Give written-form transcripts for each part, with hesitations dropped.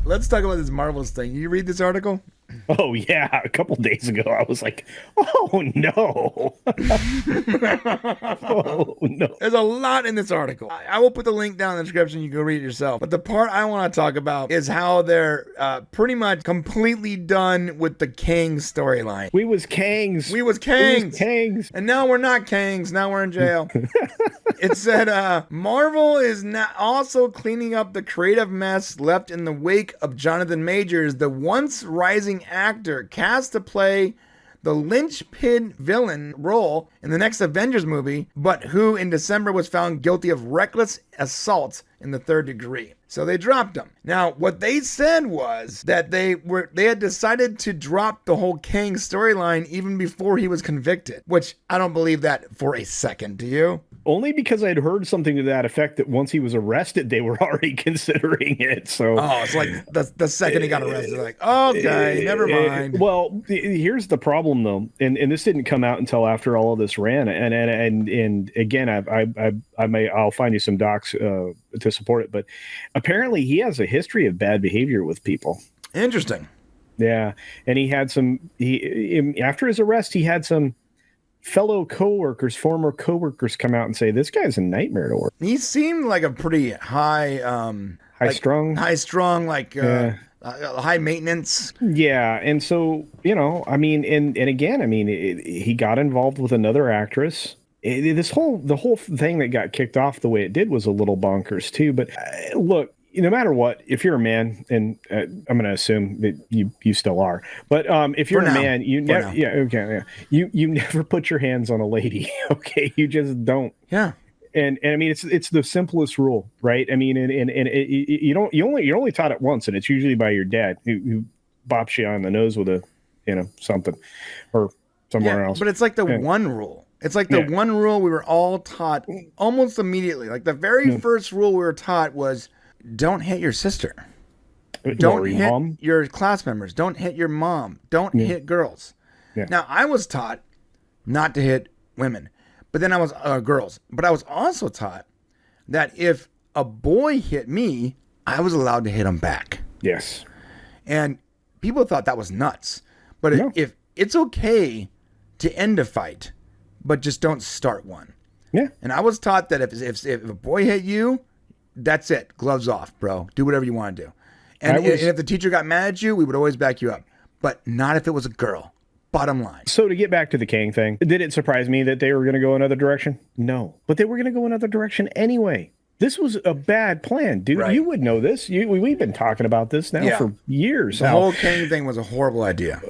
let's talk about this Marvels thing. You read this article? Oh yeah, a couple days ago I was like, "Oh no, oh no." There's a lot in this article. I will put the link down in the description. You can read it yourself. But the part I want to talk about is how they're pretty much completely done with the Kang storyline. We was Kangs. We was Kangs. Kangs. And now we're not Kangs. Now we're in jail. It said, Marvel is now also cleaning up the creative mess left in the wake of Jonathan Majors, the once rising actor cast to play the linchpin villain role in the next Avengers movie, but who in December was found guilty of reckless assault in the third degree. So they dropped him. Now, what they said was that they had decided to drop the whole Kang storyline even before he was convicted, which I don't believe that for a second. Do you? Only because I'd heard something to that effect that once he was arrested, they were already considering it. So, it's like the second he got arrested, like, okay, never mind. Well, here's the problem though, and this didn't come out until after all of this ran, and again, I'll find you some docs to support it, but apparently he has a history of bad behavior with people. Interesting. Yeah, and he had after his arrest, he had some fellow former coworkers come out and say, this guy's a nightmare to work. He seemed like a pretty high strung, like high maintenance. Yeah. And so, I mean, and again, I mean, he got involved with another actress. The whole thing that got kicked off the way it did was a little bonkers too. But look, no matter what, if you're a man, and I'm going to assume that you still are, but if you're a man, you never put your hands on a lady. Okay, you just don't. Yeah. And I mean, it's the simplest rule, right? I mean, you're only taught it once, and it's usually by your dad who bops you on the nose with a something or somewhere else. But it's like the one rule. It's like the one rule we were all taught almost immediately. Like the very first rule we were taught was, don't hit your sister. Don't hit mom. Your class members. Don't hit your mom. Don't hit girls. Yeah. Now, I was taught not to hit women, but then I was girls. But I was also taught that if a boy hit me, I was allowed to hit him back. Yes. And people thought that was nuts. But if it's okay to end a fight, but just don't start one. Yeah. And I was taught that if a boy hit you, that's it. Gloves off, bro. Do whatever you want to do. And if the teacher got mad at you, we would always back you up. But not if it was a girl. Bottom line. So to get back to the Kang thing, did it surprise me that they were going to go another direction? No. But they were going to go another direction anyway. This was a bad plan, dude. Right. You would know this. We've been talking about this now for years. The whole Kang thing was a horrible idea.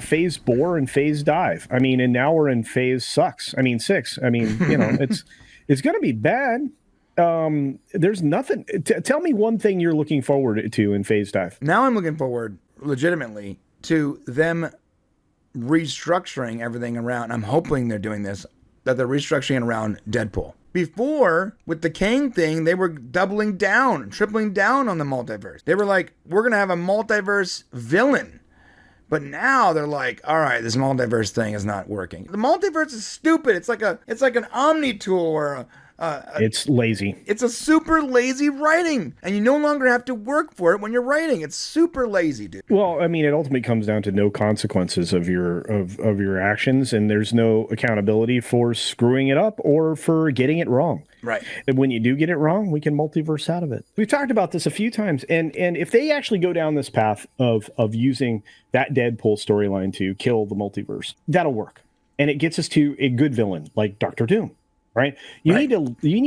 Phase bore and phase dive. I mean, and now we're in phase sucks. I mean, 6. I mean, it's going to be bad. There's nothing. Tell me one thing you're looking forward to in phase dive. Now I'm looking forward legitimately to them restructuring everything around. I'm hoping they're doing this, that they're restructuring around Deadpool. Before, with the Kang thing, they were doubling down, tripling down on the multiverse. They were like, we're going to have a multiverse villain. But now they're like, all right, this multiverse thing is not working. The multiverse is stupid. It's like an Omni tool or it's lazy. It's a super lazy writing, and you no longer have to work for it when you're writing. It's super lazy, dude. Well, I mean, it ultimately comes down to no consequences of your actions, and there's no accountability for screwing it up or for getting it wrong. Right. And when you do get it wrong, we can multiverse out of it. We've talked about this a few times, and if they actually go down this path of using that Deadpool storyline to kill the multiverse, that'll work, and it gets us to a good villain like Dr. Doom. Right. You need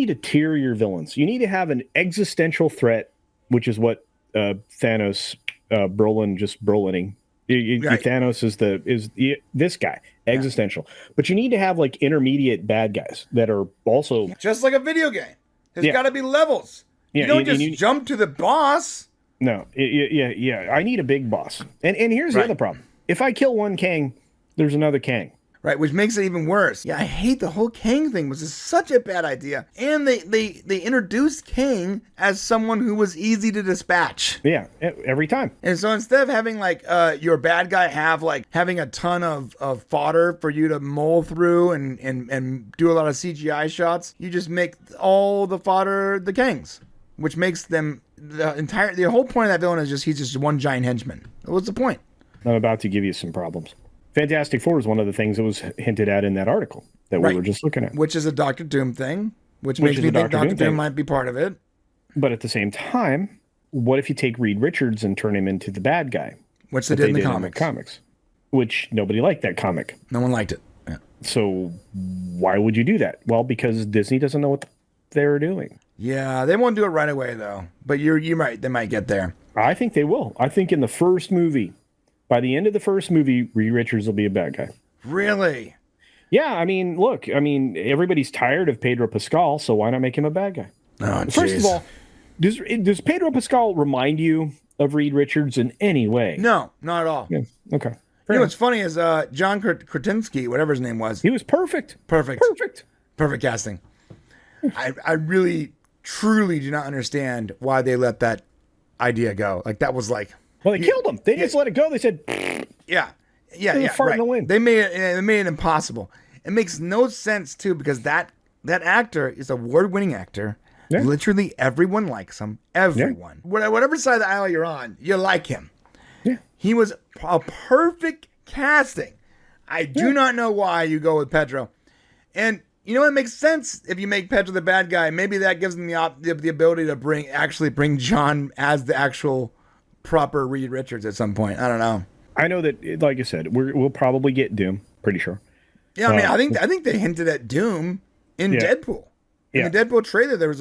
to tier your villains. You need to have an existential threat, which is what Thanos Brolining. Thanos is this guy, existential. But you need to have like intermediate bad guys that are also just like a video game. There's got to be levels. You don't just jump to the boss. No. I need a big boss. And here's the other problem. If I kill one Kang, there's another Kang. Right, which makes it even worse. Yeah, I hate the whole Kang thing. It was just such a bad idea. And they introduced Kang as someone who was easy to dispatch. Yeah, every time. And so instead of having like your bad guy having a ton of fodder for you to mull through and do a lot of CGI shots, you just make all the fodder the Kangs, which makes them the whole point of that villain is just he's just one giant henchman. What's the point? I'm about to give you some problems. Fantastic Four is one of the things that was hinted at in that article that we were just looking at. Which is a Doctor Doom thing, which makes me think Doctor Doom might be part of it. But at the same time, what if you take Reed Richards and turn him into the bad guy? Which they did in the comics. Which nobody liked that comic. No one liked it. Yeah. So why would you do that? Well, because Disney doesn't know what they're doing. Yeah, they won't do it right away, though. But you're right. They might get there. I think they will. I think in the first movie, by the end of the first movie, Reed Richards will be a bad guy. Really? Yeah, I mean, look, everybody's tired of Pedro Pascal, so why not make him a bad guy? Oh, First of all, does Pedro Pascal remind you of Reed Richards in any way? No, not at all. Yeah. Okay. You know what's funny is John Krasinski, whatever his name was. He was perfect. Perfect casting. I really, truly do not understand why they let that idea go. Like, that was like... Well, they killed him. They just let it go. They said... Yeah, fart in the wind. They made it impossible. It makes no sense, too, because that actor is an award-winning actor. Yeah. Literally everyone likes him. Everyone. Yeah. Whatever side of the aisle you're on, you like him. Yeah. He was a perfect casting. I do not know why you go with Pedro. And you know, it makes sense if you make Pedro the bad guy. Maybe that gives them the ability to bring John as the actual proper Reed Richards at some point. I don't know. I know that, like I said, we'll probably get Doom. Pretty sure. Yeah, I mean, I think they hinted at Doom in Deadpool. In the Deadpool trailer, there was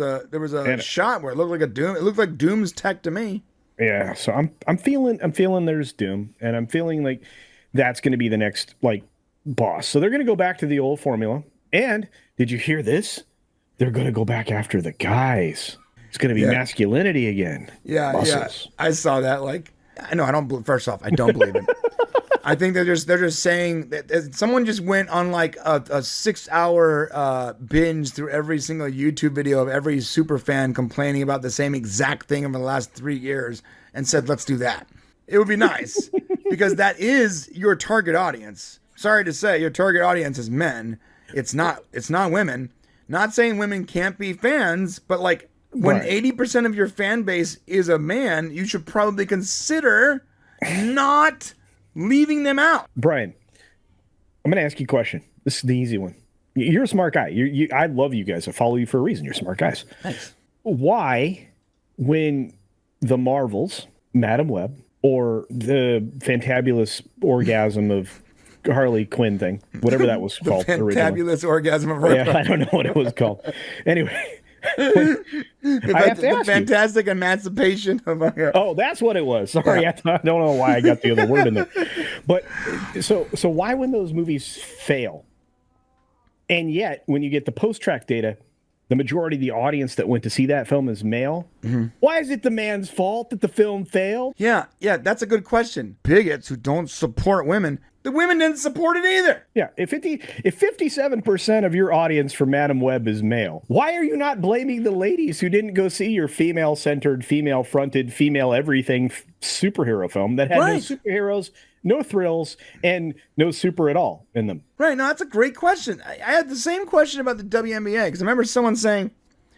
a shot where it looked like a Doom. It looked like Doom's tech to me. Yeah, so I'm feeling there's Doom, and I'm feeling like that's going to be the next boss. So they're going to go back to the old formula. And did you hear this? They're going to go back after the guys. It's going to be masculinity again. Yeah, muscles. Yeah. I saw that. First off, I don't believe it. I think they're just saying that someone just went on like a 6-hour binge through every single YouTube video of every super fan complaining about the same exact thing over the last 3 years and said, let's do that. It would be nice because that is your target audience. Sorry to say, your target audience is men. It's not women. Not saying women can't be fans, but like when 80% of your fan base is a man, you should probably consider not leaving them out. Brian, I'm going to ask you a question. This is the easy one. You're a smart guy. I love you guys. I follow you for a reason. You're smart guys. Thanks. Why, when the Marvels, Madam Web, or the fantabulous orgasm of Harley Quinn thing, whatever that was called originally. Fantabulous orgasm of Harley. Yeah, I don't know what it was called. Anyway. The fantastic emancipation of Oh, that's what it was. Sorry, I don't know why I got the other word in there. But so why, when those movies fail, and yet when you get the post-track data, the majority of the audience that went to see that film is male, why is it the man's fault that the film failed? Yeah, that's a good question. Bigots who don't support women. The women didn't support it either. Yeah, if 57% of your audience for Madam Web is male, why are you not blaming the ladies who didn't go see your female-centered, female-fronted, female-everything superhero film that had no superheroes, no thrills, and no super at all in them? Right, no, that's a great question. I had the same question about the WNBA, because I remember someone saying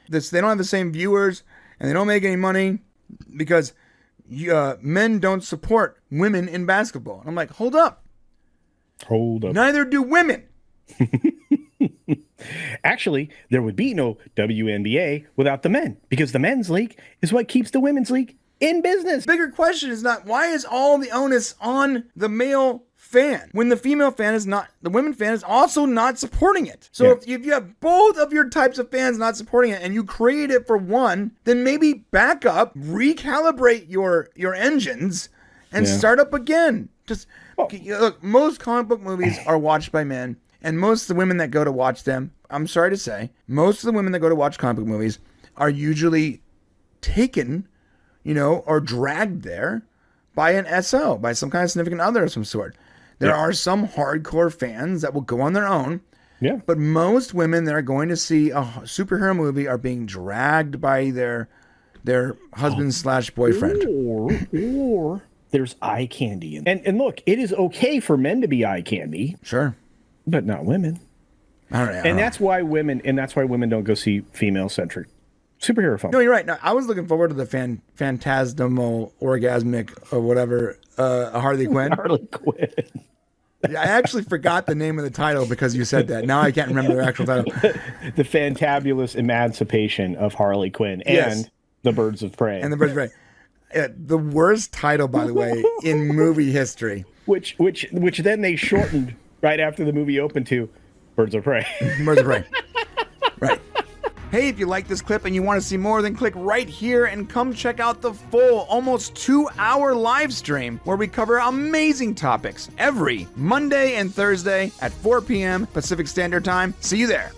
this: they don't have the same viewers, and they don't make any money because men don't support women in basketball. And I'm like, hold up. Neither do women. Actually, there would be no WNBA without the men, because the men's league is what keeps the women's league in business. Bigger question is not why is all the onus on the male fan when the female fan is not, the women fan is also not supporting it. So if you have both of your types of fans not supporting it and you create it for one, then maybe back up, recalibrate your engines and start up again. Just look, most comic book movies are watched by men, and most of the women that go to watch them, I'm sorry to say, most of the women that go to watch comic book movies are usually taken, or dragged there by an SO, by some kind of significant other of some sort. There are some hardcore fans that will go on their own. Yeah. But most women that are going to see a superhero movie are being dragged by their husband / boyfriend. Or there's eye candy. And look, it is okay for men to be eye candy. Sure. But not women. I don't know. And that's why women don't go see female-centric Superhero film. No, you're right. No, I was looking forward to the phantasmal orgasmic or whatever Harley Quinn. Harley Quinn. I actually forgot the name of the title because you said that. Now I can't remember the actual title. The Fantabulous Emancipation of Harley Quinn and the Birds of Prey. And the Birds of Prey. The worst title, by the way, in movie history. Which then they shortened right after the movie opened to Birds of Prey. Birds of Prey. Right. Hey, if you like this clip and you want to see more, then click right here and come check out the full, almost 2-hour live stream where we cover amazing topics every Monday and Thursday at 4 p.m. Pacific Standard Time. See you there.